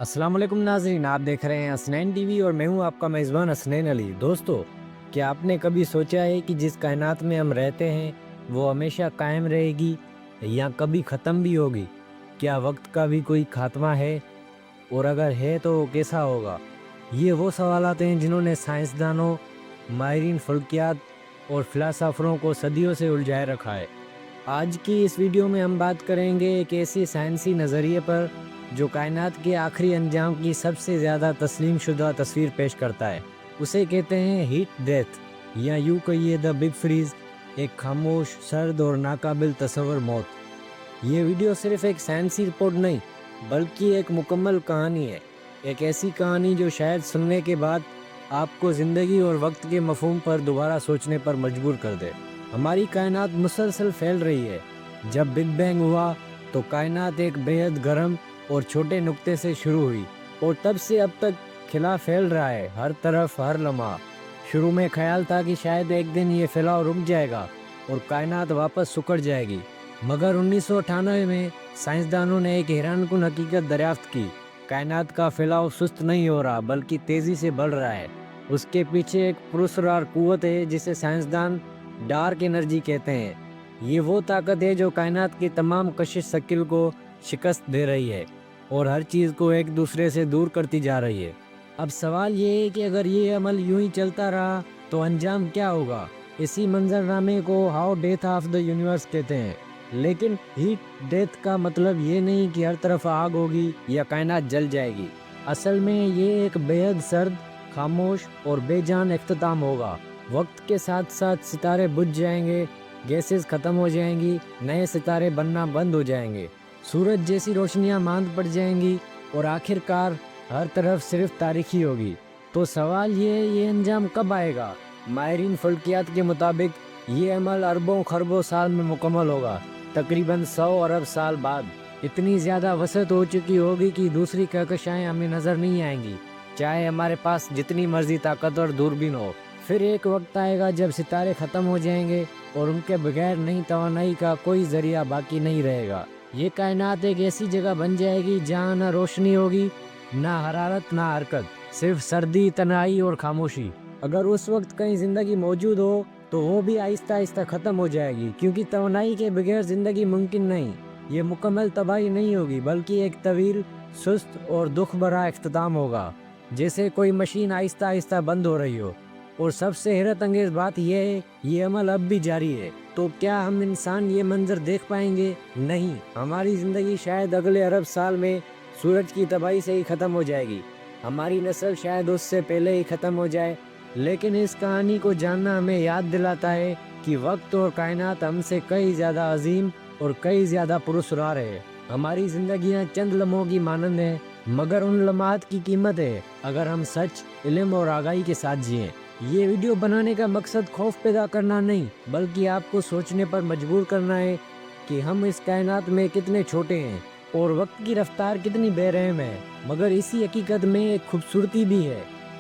السلام علیکم ناظرین، آپ دیکھ رہے ہیں حسنین ٹی وی اور میں ہوں آپ کا میزبان حسنین علی۔ دوستو، کیا آپ نے کبھی سوچا ہے کہ جس کائنات میں ہم رہتے ہیں وہ ہمیشہ قائم رہے گی یا کبھی ختم بھی ہوگی؟ کیا وقت کا بھی کوئی خاتمہ ہے؟ اور اگر ہے تو کیسا ہوگا؟ یہ وہ سوالات ہیں جنہوں نے سائنسدانوں، ماہرین فلکیات اور فلاسفروں کو صدیوں سے الجھائے رکھا ہے۔ آج کی اس ویڈیو میں ہم بات کریں گے ایک ایسی سائنسی نظریے پر جو کائنات کے آخری انجام کی سب سے زیادہ تسلیم شدہ تصویر پیش کرتا ہے۔ اسے کہتے ہیں ہیٹ ڈیتھ، یا یوں کہیے دا بگ فریز، ایک خاموش، سرد اور ناقابل تصور موت۔ یہ ویڈیو صرف ایک سائنسی رپورٹ نہیں بلکہ ایک مکمل کہانی ہے، ایک ایسی کہانی جو شاید سننے کے بعد آپ کو زندگی اور وقت کے مفہوم پر دوبارہ سوچنے پر مجبور کر دے۔ ہماری کائنات مسلسل پھیل رہی ہے۔ جب بگ بینگ ہوا تو کائنات ایک بے حد گرم اور چھوٹے نقطے سے شروع ہوئی، اور تب سے اب تک کھلا پھیل رہا ہے، ہر طرف، ہر لمحہ۔ شروع میں خیال تھا کہ شاید ایک دن یہ پھیلاؤ رک جائے گا اور کائنات واپس سکڑ جائے گی، مگر 1998 میں سائنسدانوں نے ایک حیران کن حقیقت دریافت کی۔ کائنات کا پھیلاؤ سست نہیں ہو رہا بلکہ تیزی سے بڑھ رہا ہے۔ اس کے پیچھے ایک پراسرار قوت ہے جسے سائنسدان ڈارک انرجی کہتے ہیں۔ یہ وہ طاقت ہے جو کائنات کی تمام کشش ثقل کو شکست دے رہی ہے اور ہر چیز کو ایک دوسرے سے دور کرتی جا رہی ہے۔ اب سوال یہ ہے کہ اگر یہ عمل یوں ہی چلتا رہا تو انجام کیا ہوگا؟ اسی منظرنامے کو how death of the universe کہتے ہیں۔ لیکن ہیٹ ڈیتھ کا مطلب یہ نہیں کہ ہر طرف آگ ہوگی یا کائنات جل جائے گی۔ اصل میں یہ ایک بے حد سرد، خاموش اور بے جان اختتام ہوگا۔ وقت کے ساتھ ساتھ ستارے بجھ جائیں گے، گیسز ختم ہو جائیں گی، نئے ستارے بننا بند ہو جائیں گے، سورج جیسی روشنیاں ماند پڑ جائیں گی، اور آخر کار ہر طرف صرف تاریکی ہوگی۔ تو سوال یہ انجام کب آئے گا؟ ماہرین فلکیات کے مطابق یہ عمل اربوں خربوں سال میں مکمل ہوگا، تقریباً 100 ارب سال بعد۔ اتنی زیادہ وسعت ہو چکی ہوگی کہ دوسری کہکشائیں ہمیں نظر نہیں آئیں گی، چاہے ہمارے پاس جتنی مرضی طاقتور دوربین ہو۔ پھر ایک وقت آئے گا جب ستارے ختم ہو جائیں گے اور ان کے بغیر نئی توانائی کا کوئی ذریعہ باقی نہیں رہے گا۔ یہ کائنات ایک ایسی جگہ بن جائے گی جہاں نہ روشنی ہوگی، نہ حرارت، نہ حرکت، صرف سردی، تنہائی اور خاموشی۔ اگر اس وقت کہیں زندگی موجود ہو تو وہ بھی آہستہ آہستہ ختم ہو جائے گی، کیونکہ توانائی کے بغیر زندگی ممکن نہیں۔ یہ مکمل تباہی نہیں ہوگی بلکہ ایک طویل، سست اور دکھ بھرا اختتام ہوگا، جیسے کوئی مشین آہستہ آہستہ بند ہو رہی ہو۔ اور سب سے حیرت انگیز بات یہ ہے، یہ عمل اب بھی جاری ہے۔ تو کیا ہم انسان یہ منظر دیکھ پائیں گے؟ نہیں، ہماری زندگی شاید اگلے ارب سال میں سورج کی تباہی سے ہی ختم ہو جائے گی، ہماری نسل شاید اس سے پہلے ہی ختم ہو جائے۔ لیکن اس کہانی کو جاننا ہمیں یاد دلاتا ہے کہ وقت اور کائنات ہم سے کئی زیادہ عظیم اور کئی زیادہ پراسرار ہے۔ ہماری زندگیاں چند لمحوں کی مانند ہیں، مگر ان لمحات کی قیمت ہے اگر ہم سچ، علم اور آگاہی کے ساتھ جئیں۔ یہ ویڈیو بنانے کا مقصد خوف پیدا کرنا نہیں بلکہ آپ کو سوچنے پر مجبور کرنا ہے کہ ہم اس کائنات میں کتنے چھوٹے ہیں اور وقت کی رفتار کتنی بے رحم ہے۔ مگر اسی حقیقت میں ایک خوبصورتی بھی ہے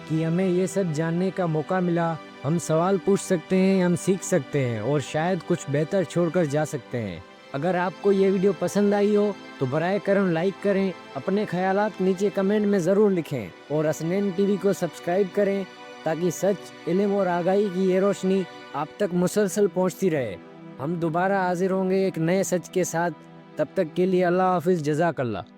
کہ ہمیں یہ سب جاننے کا موقع ملا۔ ہم سوال پوچھ سکتے ہیں، ہم سیکھ سکتے ہیں اور شاید کچھ بہتر چھوڑ کر جا سکتے ہیں۔ اگر آپ کو یہ ویڈیو پسند آئی ہو تو برائے کرم لائک کریں، اپنے خیالات نیچے کمنٹ میں ضرور لکھیں اور حسنین ٹی وی کو سبسکرائب کریں تاکہ سچ، علم اور آگاہی کی یہ روشنی آپ تک مسلسل پہنچتی رہے۔ ہم دوبارہ حاضر ہوں گے ایک نئے سچ کے ساتھ۔ تب تک کے لیے اللہ حافظ، جزاک اللہ۔